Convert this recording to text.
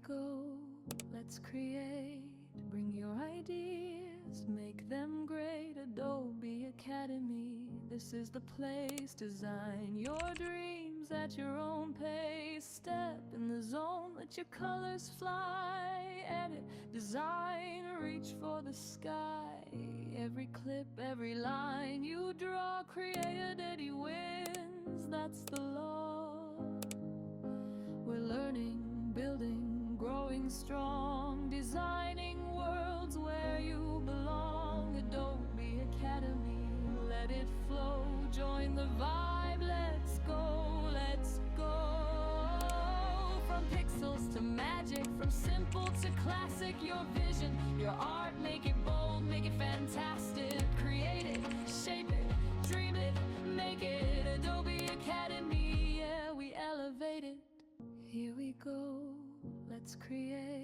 go, let's create. Bring your ideas, make them great. Adobe Academy, this is the place. Design your dreams at your own pace. Step in the zone, let your colors fly. Edit, design, reach for the sky. Every clip, every line you draw, creativity wins, that's the law. We're learning, building, growing strong, designing worlds where you belong. Adobe Academy, let it flow. Join the vibe, let's go, let's go. From pixels to magic, from simple to classic. Your vision, your art, make it bold, make it fantastic. Create it, shape it, dream it, make it. Adobe Academy, yeah, we elevate it. Here we go, let's create.